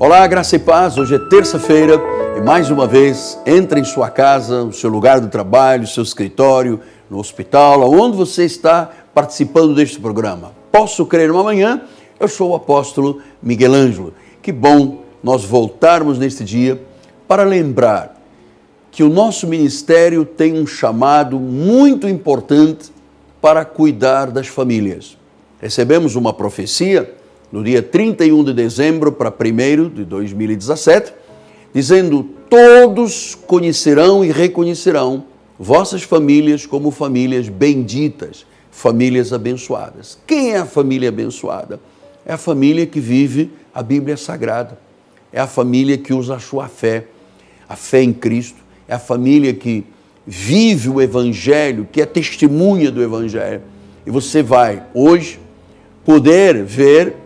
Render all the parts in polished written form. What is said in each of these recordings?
Olá, graça e paz. Hoje é terça-feira e mais uma vez, entre em sua casa, o seu lugar de trabalho, o seu escritório, no hospital, aonde você está participando deste programa. Posso crer no amanhã? Eu sou o apóstolo Miguel Ângelo. Que bom nós voltarmos neste dia para lembrar que o nosso ministério tem um chamado muito importante para cuidar das famílias. Recebemos uma profecia no dia 31 de dezembro para 1º de 2017, dizendo: todos conhecerão e reconhecerão vossas famílias como famílias benditas, famílias abençoadas. Quem é a família abençoada? É a família que vive a Bíblia Sagrada, é a família que usa a fé em Cristo, é a família que vive o Evangelho, que é testemunha do Evangelho. E você vai hoje poder ver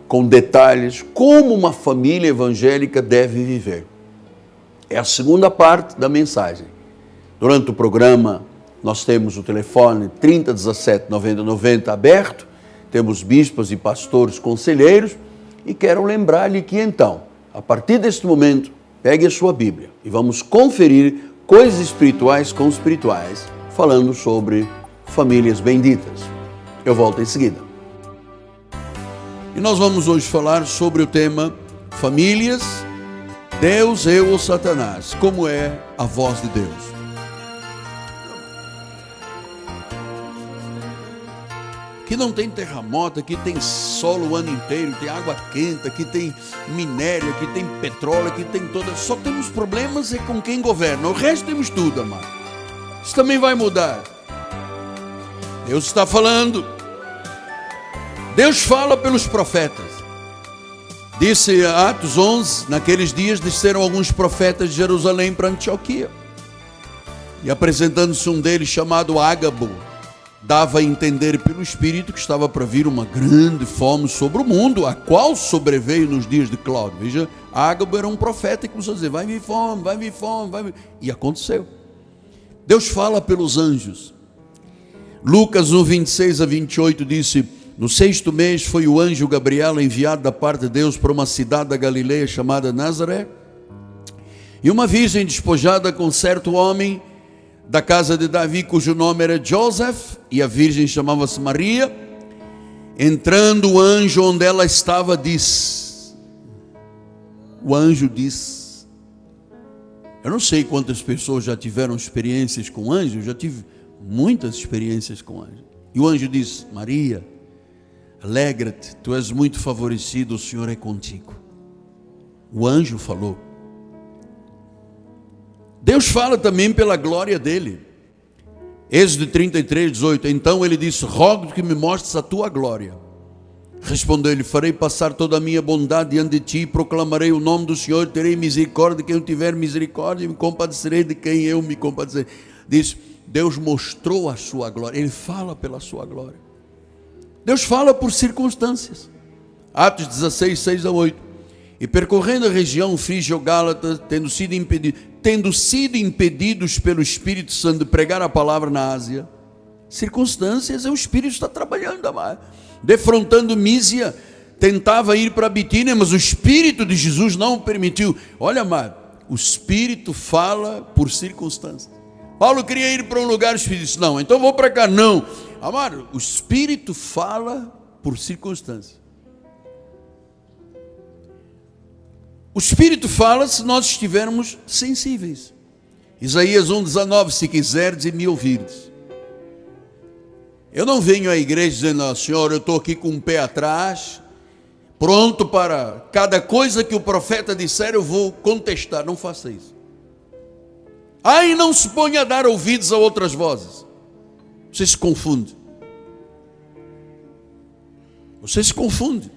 com detalhes como uma família evangélica deve viver. É a segunda parte da mensagem. Durante o programa, nós temos o telefone 3017 9090 aberto, temos bispos e pastores conselheiros, e quero lembrar-lhe que então, a partir deste momento, pegue a sua Bíblia e vamos conferir coisas espirituais com espirituais, falando sobre famílias benditas. Eu volto em seguida. E nós vamos hoje falar sobre o tema famílias, Deus, eu ou Satanás. Como é a voz de Deus? Aqui não tem terremoto, aqui tem sol o ano inteiro, tem água quente, aqui tem minério, aqui tem petróleo, aqui tem toda... Só temos problemas é com quem governa, o resto temos tudo, amado. Isso também vai mudar. Deus está falando. Deus fala pelos profetas. Disse Atos 11, naqueles dias desceram alguns profetas de Jerusalém para Antioquia. E apresentando-se um deles chamado Ágabo, dava a entender pelo Espírito que estava para vir uma grande fome sobre o mundo, a qual sobreveio nos dias de Cláudio. Veja, Ágabo era um profeta que começou a dizer, vai vir fome, vai vir fome, vai vir... E aconteceu. Deus fala pelos anjos. Lucas 1, 26 a 28 disse: no 6º mês foi o anjo Gabriel enviado da parte de Deus para uma cidade da Galileia chamada Nazaré. E uma virgem despojada com certo homem da casa de Davi, cujo nome era Joseph, e a virgem chamava-se Maria. Entrando o anjo onde ela estava, disse... O anjo disse... Eu não sei quantas pessoas já tiveram experiências com anjo, eu já tive muitas experiências com anjo. E o anjo disse: Maria, alegra-te, tu és muito favorecido, o Senhor é contigo. O anjo falou. Deus fala também pela glória dele. Êxodo 33, 18. Então ele disse: rogo que me mostres a tua glória. Respondeu-lhe: farei passar toda a minha bondade diante de ti, proclamarei o nome do Senhor, terei misericórdia de quem eu tiver misericórdia, e me compadecerei de quem eu me compadecerei. Diz, Deus mostrou a sua glória, ele fala pela sua glória. Deus fala por circunstâncias. Atos 16, 6 a 8. E percorrendo a região frígio-gálata, tendo sido impedidos pelo Espírito Santo de pregar a palavra na Ásia. Circunstâncias, o Espírito está trabalhando, amado. Defrontando Mísia, tentava ir para Bitínia, mas o Espírito de Jesus não o permitiu. Olha, amado, o Espírito fala por circunstâncias. Paulo queria ir para um lugar, o Espírito disse: não, então vou para cá. Não, amado, o Espírito fala por circunstâncias. O Espírito fala se nós estivermos sensíveis. Isaías 1,19, se quiserdes e me ouvirdes. Eu não venho à igreja dizendo: Senhor, eu estou aqui com um pé atrás, pronto para cada coisa que o profeta disser eu vou contestar. Não faça isso. Aí não se ponha a dar ouvidos a outras vozes. Você se confunde. Você se confunde.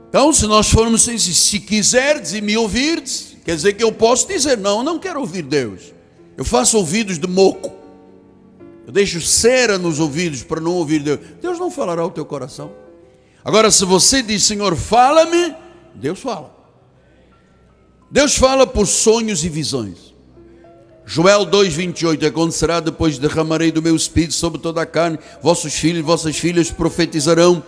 Então, se nós formos sensíveis, se quiserdes e me ouvirdes, quer dizer que eu posso dizer: não, eu não quero ouvir Deus. Eu faço ouvidos de moco. Eu deixo cera nos ouvidos para não ouvir Deus. Deus não falará ao teu coração. Agora, se você diz: Senhor, fala-me, Deus fala. Deus fala por sonhos e visões. Joel 2,28, acontecerá depois derramarei do meu espírito sobre toda a carne, vossos filhos e vossas filhas profetizarão,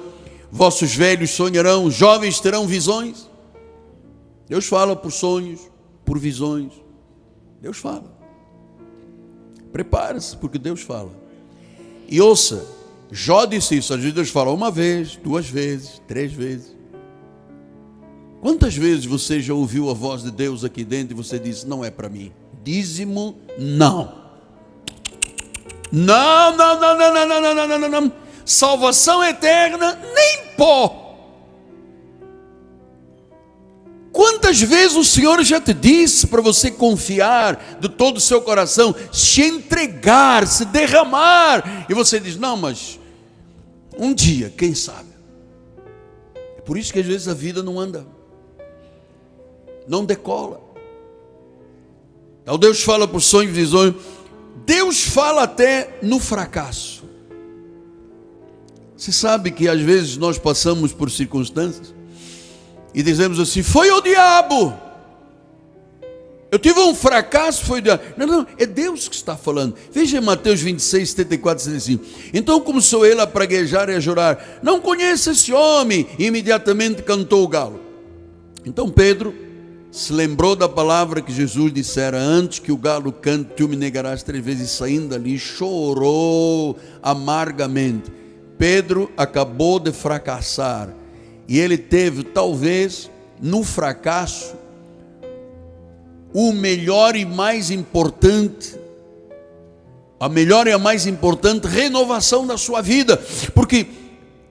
vossos velhos sonharão, os jovens terão visões. Deus fala por sonhos, por visões. Deus fala. Prepare-se, porque Deus fala. E ouça, Jó disse isso. Às vezes Deus fala uma vez, 2 vezes, 3 vezes. Quantas vezes você já ouviu a voz de Deus aqui dentro e você disse, não é para mim? Dízimo, não. Não, não, não, não, não, não, não, não, não. Salvação eterna, nem pó. Quantas vezes o Senhor já te disse para você confiar de todo o seu coração, se entregar, se derramar, e você diz, não, mas um dia, quem sabe? É por isso que às vezes a vida não anda, não decola. Então Deus fala por sonhos e visões. Deus fala até no fracasso. Você sabe que às vezes nós passamos por circunstâncias e dizemos assim, foi o diabo, eu tive um fracasso, foi o diabo. Não, não, é Deus que está falando. Veja em Mateus 26, 74, 75. Então começou ele a praguejar e a jurar, não conheço esse homem. E imediatamente cantou o galo. Então Pedro se lembrou da palavra que Jesus dissera, antes que o galo cante, tu me negarás 3 vezes, e saindo dali chorou amargamente. Pedro acabou de fracassar, e ele teve, talvez, no fracasso, o melhor e mais importante, a melhor e a mais importante renovação da sua vida, porque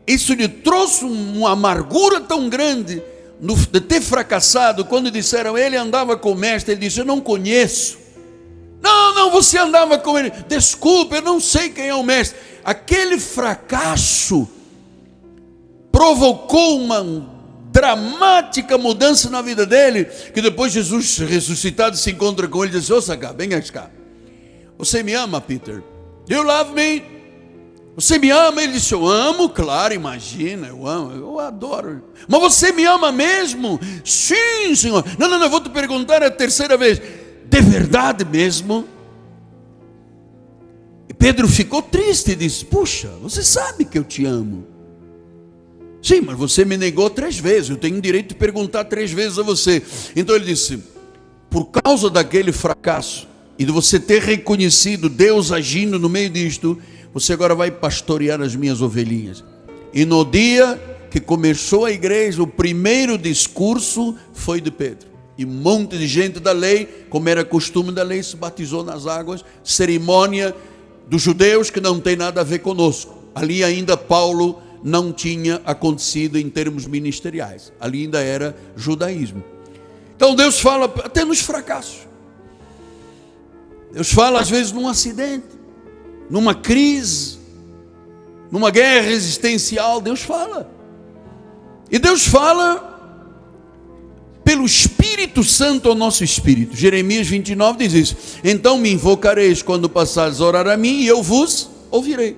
isso lhe trouxe uma amargura tão grande, de ter fracassado. Quando disseram, ele andava com o mestre, ele disse, eu não conheço. Não, não, você andava com ele, desculpe, eu não sei quem é o mestre. Aquele fracasso provocou uma dramática mudança na vida dele, que depois Jesus ressuscitado se encontra com ele e diz, ô Sacá, vem cá, você me ama, Peter? You love me? Você me ama? Ele disse, eu amo, claro, imagina, eu amo, eu adoro. Mas você me ama mesmo? Sim, Senhor. Não, não, não, eu vou te perguntar a 3ª vez, de verdade mesmo? E Pedro ficou triste e disse, puxa, você sabe que eu te amo. Sim, mas você me negou 3 vezes, eu tenho direito de perguntar 3 vezes a você. Então ele disse, por causa daquele fracasso, e de você ter reconhecido Deus agindo no meio disto, você agora vai pastorear as minhas ovelhinhas. E no dia que começou a igreja, o primeiro discurso foi de Pedro. E um monte de gente da lei, como era costume da lei, se batizou nas águas, cerimônia dos judeus que não tem nada a ver conosco. Ali ainda Paulo não tinha acontecido em termos ministeriais. Ali ainda era judaísmo. Então Deus fala até nos fracassos. Deus fala às vezes num acidente, numa crise, numa guerra existencial. Deus fala. E Deus fala pelo Espírito Santo ao nosso espírito. Jeremias 29 diz isso. Então me invocareis quando passares a orar a mim, e eu vos ouvirei.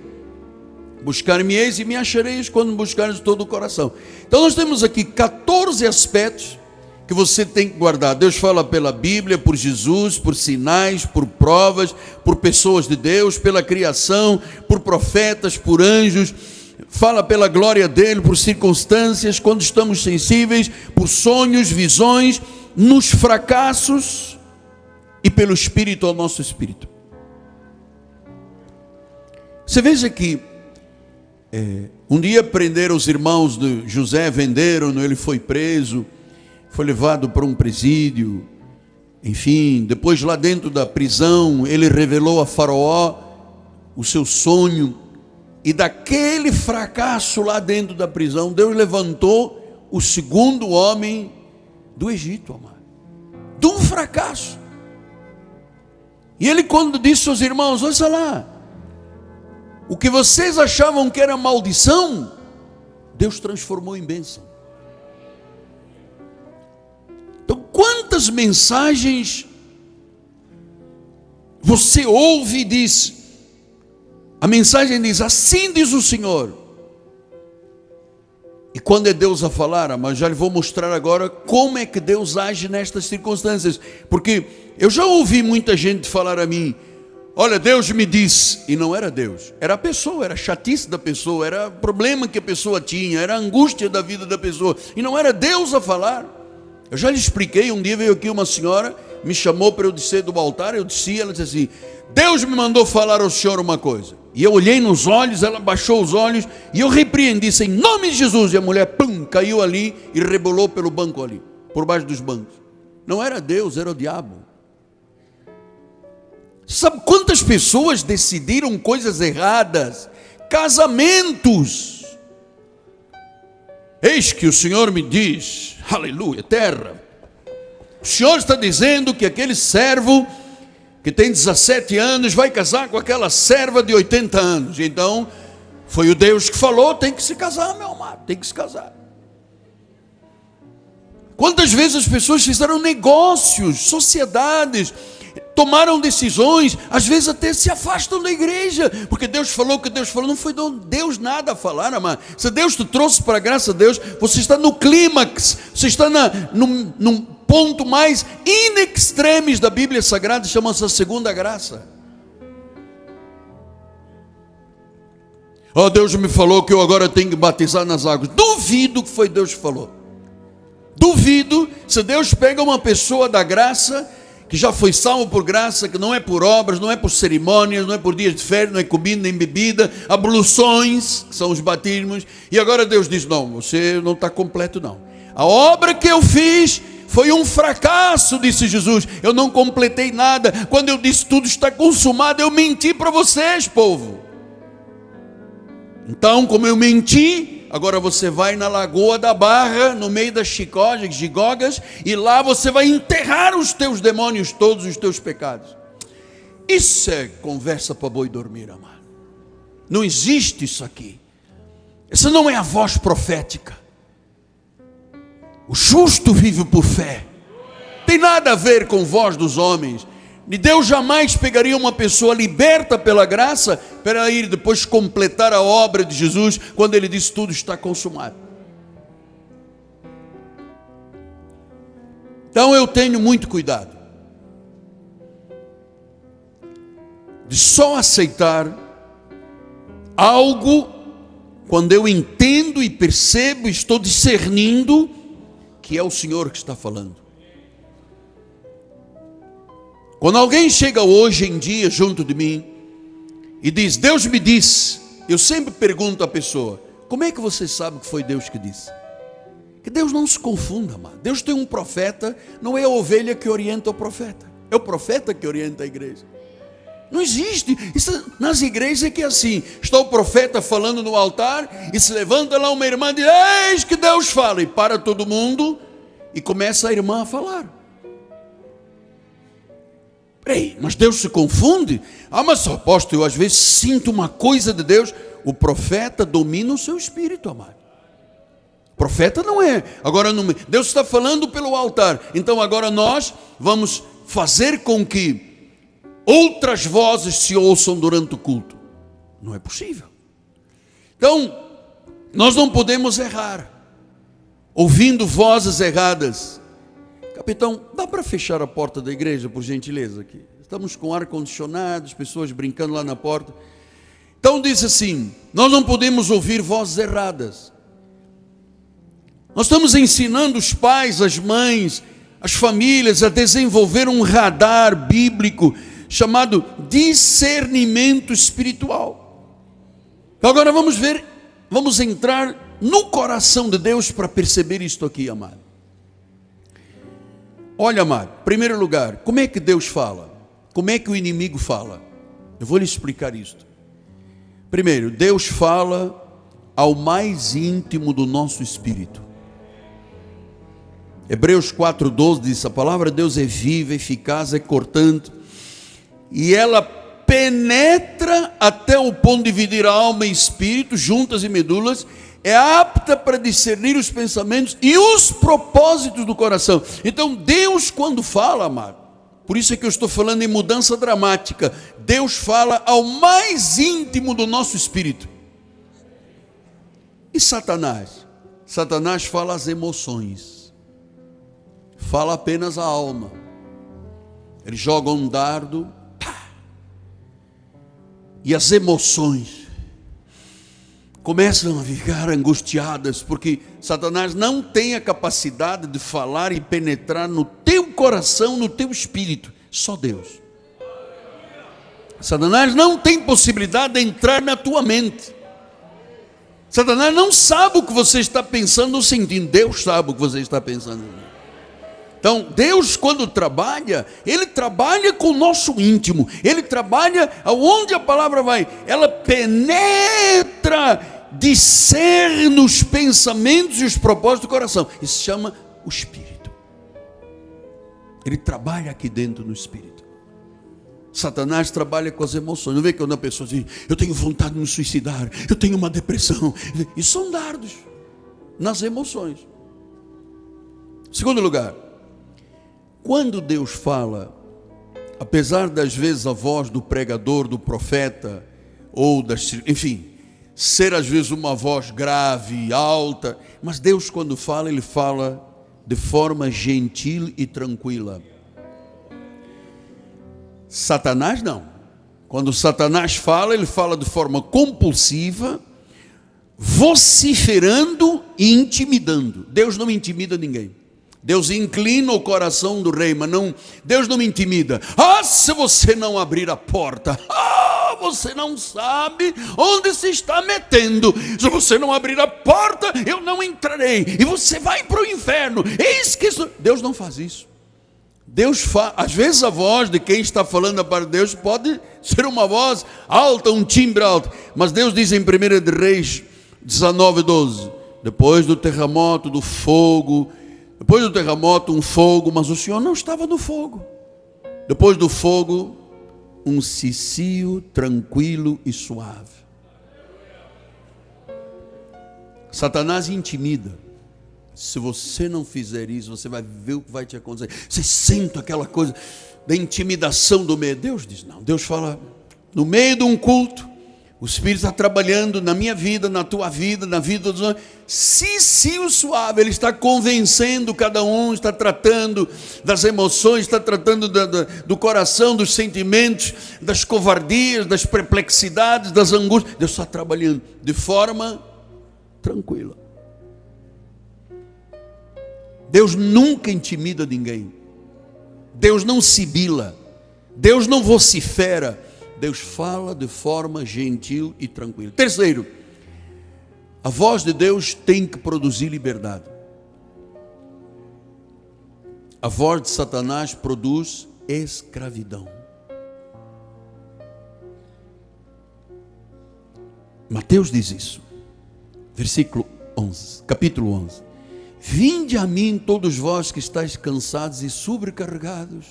Buscar-me-eis e me achareis quando me buscares de todo o coração. Então nós temos aqui 14 aspectos que você tem que guardar. Deus fala pela Bíblia, por Jesus, por sinais, por provas, por pessoas de Deus, pela criação, por profetas, por anjos. Fala pela glória dele, por circunstâncias, quando estamos sensíveis, por sonhos, visões, nos fracassos e pelo Espírito ao nosso espírito. Você veja que um dia prenderam os irmãos de José, venderam, ele foi preso, foi levado para um presídio, enfim, depois lá dentro da prisão, ele revelou a Faraó o seu sonho, e daquele fracasso lá dentro da prisão, Deus levantou o 2º homem do Egito, amado, de um fracasso. E ele, quando disse aos irmãos, olha lá, o que vocês achavam que era maldição, Deus transformou em bênção. Então, quantas mensagens você ouve e diz, a mensagem diz, assim diz o Senhor. E quando é Deus a falar, mas já lhe vou mostrar agora como é que Deus age nestas circunstâncias. Porque eu já ouvi muita gente falar a mim, Olha, Deus me disse, e não era Deus, era a pessoa, era a chatice da pessoa, era o problema que a pessoa tinha, era a angústia da vida da pessoa, e não era Deus a falar. Eu já lhe expliquei, um dia veio aqui uma senhora, me chamou para eu descer do altar, eu desci, ela disse assim: Deus me mandou falar ao senhor uma coisa. E eu olhei nos olhos, ela baixou os olhos, e eu repreendi, em nome de Jesus, e a mulher, pum, caiu ali, e rebolou pelo banco ali, por baixo dos bancos. Não era Deus, era o diabo. Sabe quantas pessoas decidiram coisas erradas? Casamentos. Eis que o Senhor me diz, aleluia, terra, o Senhor está dizendo que aquele servo que tem 17 anos vai casar com aquela serva de 80 anos. Então, foi o Deus que falou, tem que se casar, meu amado, tem que se casar. Quantas vezes as pessoas fizeram negócios, sociedades, tomaram decisões, às vezes até se afastam da igreja, porque Deus falou o que Deus falou, não foi Deus nada a falar, amado. Se Deus te trouxe para a graça de Deus, você está no clímax, você está num ponto mais in extremis da Bíblia Sagrada, chama-se a segunda graça. Oh, Deus me falou que eu agora tenho que batizar nas águas. Duvido que foi Deus que falou. Duvido. Se Deus pega uma pessoa da graça, que já foi salvo por graça, que não é por obras, não é por cerimônias, não é por dias de férias, não é comida nem bebida, abluções, que são os batismos, e agora Deus diz: não, você não está completo não. A obra que eu fiz foi um fracasso, disse Jesus, eu não completei nada. Quando eu disse tudo está consumado, eu menti para vocês, povo. Então, como eu menti, agora você vai na Lagoa da Barra, no meio das gigogas, e lá você vai enterrar os teus demônios todos, os teus pecados. Isso é conversa para boi dormir, amado. Não existe isso aqui. Essa não é a voz profética. O justo vive por fé. Tem nada a ver com voz dos homens. E Deus jamais pegaria uma pessoa liberta pela graça para ir depois completar a obra de Jesus, quando ele disse tudo está consumado. Então eu tenho muito cuidado de só aceitar algo quando eu entendo e percebo, estou discernindo que é o Senhor que está falando. Quando alguém chega hoje em dia junto de mim e diz, Deus me disse, eu sempre pergunto à pessoa, como é que você sabe que foi Deus que disse? Que Deus não se confunda, amado. Deus tem um profeta, não é a ovelha que orienta o profeta, é o profeta que orienta a igreja. Não existe, isso, nas igrejas é que é assim, está o profeta falando no altar e se levanta lá uma irmã e diz, eis que Deus fala, e para todo mundo e começa a irmã a falar. Ei, mas Deus se confunde? Ah, mas apóstolo, eu às vezes sinto uma coisa de Deus. O profeta domina o seu espírito, amado. O profeta não é. Agora Deus está falando pelo altar. Então agora nós vamos fazer com que outras vozes se ouçam durante o culto. Não é possível. Então, nós não podemos errar, ouvindo vozes erradas. Capitão, dá para fechar a porta da igreja, por gentileza, aqui? Estamos com ar-condicionado, as pessoas brincando lá na porta. Então diz assim, nós não podemos ouvir vozes erradas. Nós estamos ensinando os pais, as mães, as famílias a desenvolver um radar bíblico chamado discernimento espiritual. Então agora vamos ver, vamos entrar no coração de Deus para perceber isto aqui, amado. Olha, amado, em primeiro lugar, como é que Deus fala? Como é que o inimigo fala? Eu vou lhe explicar isto. Primeiro, Deus fala ao mais íntimo do nosso espírito. Hebreus 4:12 diz, a palavra de Deus é viva, eficaz, é cortante, e ela penetra até o ponto de dividir a alma e espírito, juntas e medulas, é apta para discernir os pensamentos e os propósitos do coração. Então Deus quando fala, amado, por isso é que eu estou falando em mudança dramática, Deus fala ao mais íntimo do nosso espírito. E Satanás? Satanás fala as emoções, fala apenas a alma. Ele joga um dardo, pá, e as emoções começam a ficar angustiadas, porque Satanás não tem a capacidade de falar e penetrar no teu coração, no teu espírito, só Deus. Satanás não tem possibilidade de entrar na tua mente. Satanás não sabe o que você está pensando ou sentindo, Deus sabe o que você está pensando. Então, Deus, quando trabalha, Ele trabalha com o nosso íntimo, Ele trabalha aonde a palavra vai, ela penetra, discerne os pensamentos e os propósitos do coração. Isso se chama o Espírito. Ele trabalha aqui dentro no Espírito. Satanás trabalha com as emoções. Não vê quando a pessoa diz, eu tenho vontade de me suicidar, eu tenho uma depressão. Isso são dardos nas emoções. Segundo lugar, quando Deus fala, apesar das vezes a voz do pregador, do profeta, ou enfim, ser às vezes uma voz grave, alta, mas Deus quando fala, Ele fala de forma gentil e tranquila. Satanás não. Quando Satanás fala, ele fala de forma compulsiva, vociferando e intimidando. Deus não intimida ninguém. Deus inclina o coração do rei, mas não, Deus não intimida. Se você não abrir a porta, você não sabe onde se está metendo. Se você não abrir a porta, eu não entrarei, e você vai para o inferno. Eis que isso... Deus não faz isso. Deus às vezes a voz de quem está falando a parte de Deus pode ser uma voz alta, um timbre alto, mas Deus diz em 1 de Reis 19:12, depois do terremoto, do fogo, depois do terremoto um fogo, mas o Senhor não estava no fogo. Depois do fogo, um cicio tranquilo e suave. Satanás intimida. Se você não fizer isso, você vai ver o que vai te acontecer. Você sente aquela coisa da intimidação do meio. Deus diz não. Deus fala, no meio de um culto, o Espírito está trabalhando na minha vida, na tua vida, na vida dos outros. Cicio suave, Ele está convencendo cada um, está tratando das emoções, está tratando do coração, dos sentimentos, das covardias, das perplexidades, das angústias. Deus está trabalhando de forma tranquila. Deus nunca intimida ninguém. Deus não sibila. Deus não vocifera. Deus fala de forma gentil e tranquila. Terceiro, a voz de Deus tem que produzir liberdade. A voz de Satanás produz escravidão. Mateus diz isso. Versículo 11, capítulo 11. Vinde a mim todos vós que estáis cansados e sobrecarregados,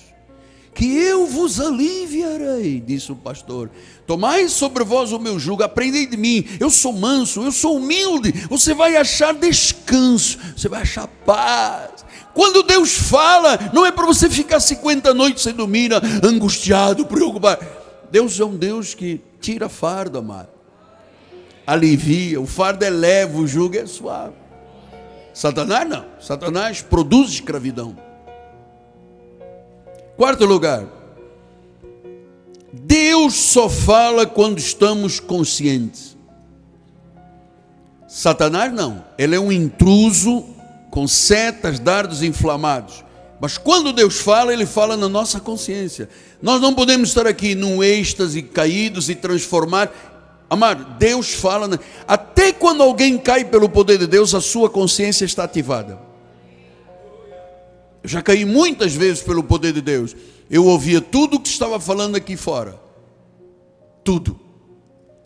que eu vos aliviarei, disse o pastor. Tomai sobre vós o meu jugo, aprendei de mim, eu sou manso, eu sou humilde. Você vai achar descanso, você vai achar paz. Quando Deus fala, não é para você ficar 50 noites sem dormir, angustiado, preocupado. Deus é um Deus que tira fardo, amado, alivia, o fardo é leve, o jugo é suave. Satanás não, Satanás produz escravidão. Quarto lugar, Deus só fala quando estamos conscientes. Satanás não, ele é um intruso com setas, dardos inflamados. Mas quando Deus fala, Ele fala na nossa consciência. Nós não podemos estar aqui num êxtase, caídos e transformar. Amado, Deus fala, até quando alguém cai pelo poder de Deus, a sua consciência está ativada. Eu já caí muitas vezes pelo poder de Deus. Eu ouvia tudo o que estava falando aqui fora. Tudo.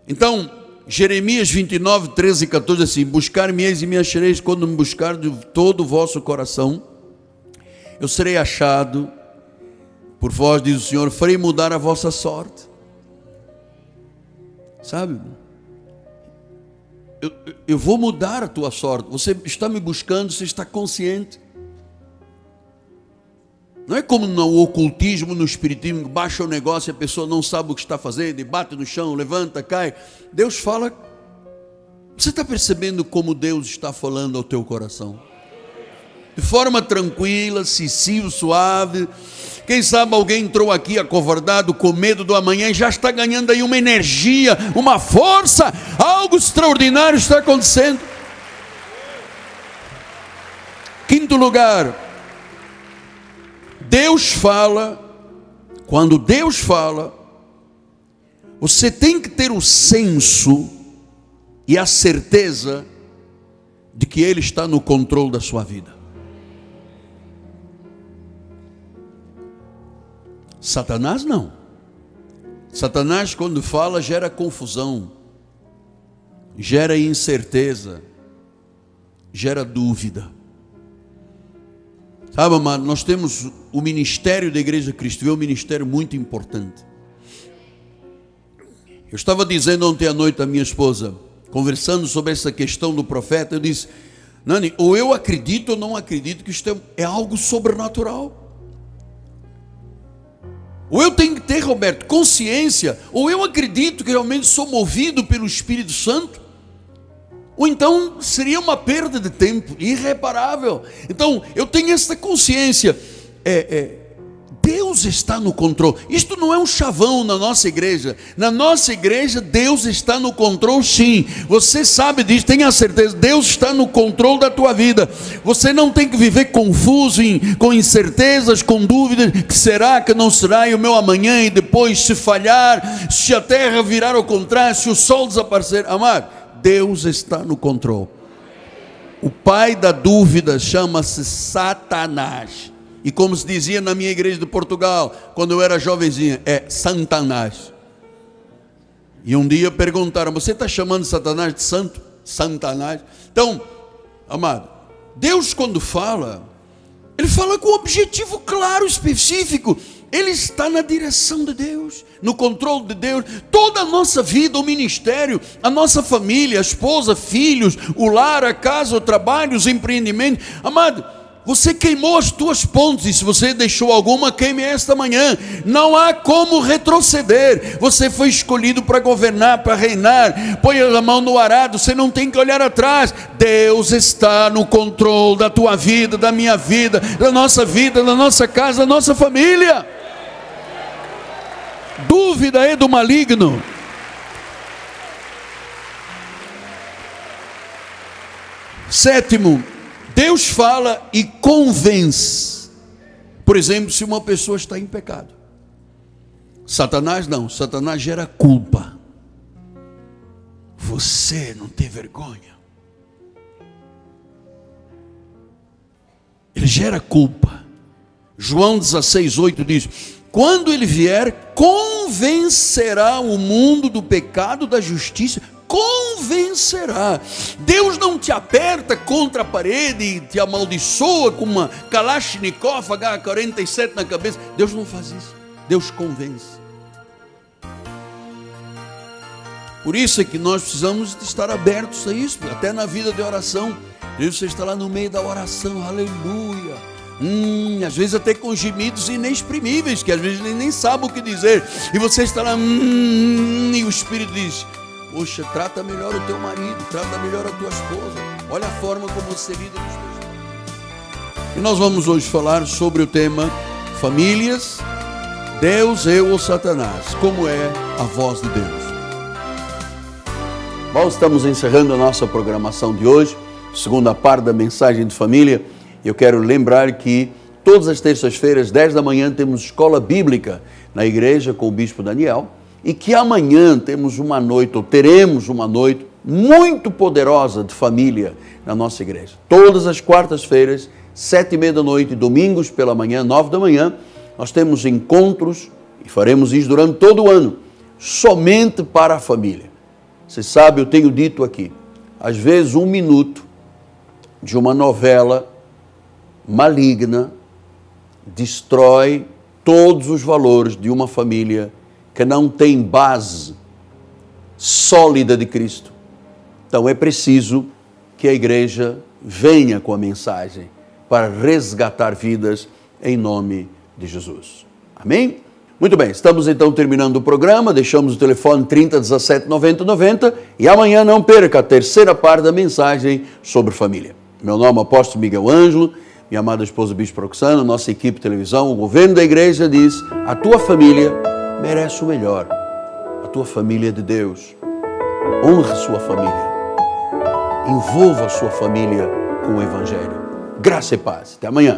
Então, Jeremias 29, 13 e 14, assim: buscar-me-eis e me achareis quando me buscar de todo o vosso coração. Eu serei achado por vós, diz o Senhor, farei mudar a vossa sorte. Sabe? Eu vou mudar a tua sorte. Você está me buscando, você está consciente. Não é como no ocultismo, no espiritismo, baixa o negócio e a pessoa não sabe o que está fazendo, e bate no chão, levanta, cai. Deus fala. Você está percebendo como Deus está falando ao teu coração? De forma tranquila, cicio, suave, Quem sabe alguém entrou aqui acovardado, com medo do amanhã, e já está ganhando aí uma energia, uma força, algo extraordinário está acontecendo. Quinto lugar, Deus fala. Quando Deus fala, você tem que ter o senso e a certeza de que Ele está no controle da sua vida. Satanás não. Satanás, quando fala, gera confusão, gera incerteza, gera dúvida. Sabe, amado, nós temos o ministério da Igreja Cristo Vivo, é um ministério muito importante. Eu estava dizendo ontem à noite à minha esposa, conversando sobre essa questão do profeta, eu disse: Nani, ou eu acredito ou não acredito que isto é algo sobrenatural. Ou eu tenho que ter, Roberto, consciência, ou eu acredito que realmente sou movido pelo Espírito Santo, ou então seria uma perda de tempo irreparável. Então eu tenho essa consciência, Deus está no controle. Isto não é um chavão na nossa igreja. Na nossa igreja Deus está no controle, sim. Você sabe disso, tenha certeza. Deus está no controle da tua vida. Você não tem que viver confuso, com incertezas, com dúvidas, que será, que não será, e o meu amanhã, e depois se falhar, se a terra virar ao contrário, se o sol desaparecer. Amado, Deus está no controle. O pai da dúvida chama-se Satanás. E como se dizia na minha igreja de Portugal, quando eu era jovenzinha, é Santanás. E um dia perguntaram: você está chamando Satanás de santo? Santanás. Então, amado, Deus quando fala, Ele fala com um objetivo claro, específico. Ele está na direção de Deus, no controle de Deus. Toda a nossa vida, o ministério, a nossa família, a esposa, filhos, o lar, a casa, o trabalho, os empreendimentos. Amado, você queimou as tuas pontes, e se você deixou alguma, queime esta manhã. Não há como retroceder. Você foi escolhido para governar, para reinar. Põe a mão no arado, você não tem que olhar atrás. Deus está no controle da tua vida, da minha vida, da nossa casa, da nossa família. Dúvida é do maligno. Sétimo, Deus fala e convence. Por exemplo, se uma pessoa está em pecado. Satanás não, Satanás gera culpa. Você não tem vergonha. Ele gera culpa. João 16:8 diz: quando ele vier, convencerá o mundo do pecado, da justiça. Convencerá. Deus não te aperta contra a parede e te amaldiçoa com uma Kalashnikov H-47 na cabeça. Deus não faz isso. Deus convence. Por isso é que nós precisamos estar abertos a isso, até na vida de oração. Deus, você está lá no meio da oração, aleluia. Às vezes até com gemidos inexprimíveis, que às vezes nem sabe o que dizer. E você está lá, e o Espírito diz: poxa, trata melhor o teu marido, trata melhor a tua esposa. Olha a forma como você lida com os teus filhos. E nós vamos hoje falar sobre o tema famílias, Deus, eu ou Satanás. Como é a voz de Deus? Bom, estamos encerrando a nossa programação de hoje, segunda parte da mensagem de família. Eu quero lembrar que todas as terças-feiras, 10 da manhã, temos escola bíblica na igreja com o Bispo Daniel. E que amanhã teremos uma noite muito poderosa de família na nossa igreja. Todas as quartas-feiras, 7:30 da noite, domingos pela manhã, 9 da manhã, nós temos encontros, e faremos isso durante todo o ano, somente para a família. Você sabe, eu tenho dito aqui, às vezes 1 minuto de uma novela maligna destrói todos os valores de uma família que não tem base sólida de Cristo. Então é preciso que a igreja venha com a mensagem para resgatar vidas em nome de Jesus. Amém? Muito bem, estamos então terminando o programa, deixamos o telefone 30 17 90 90 e amanhã não perca a terceira parte da mensagem sobre família. Meu nome é Apóstolo Miguel Ângelo, minha amada esposa Bispo Roxana, nossa equipe de televisão, o governo da igreja diz: a tua família merece o melhor. A tua família é de Deus. Honre sua família. Envolva a sua família com o Evangelho. Graça e paz. Até amanhã.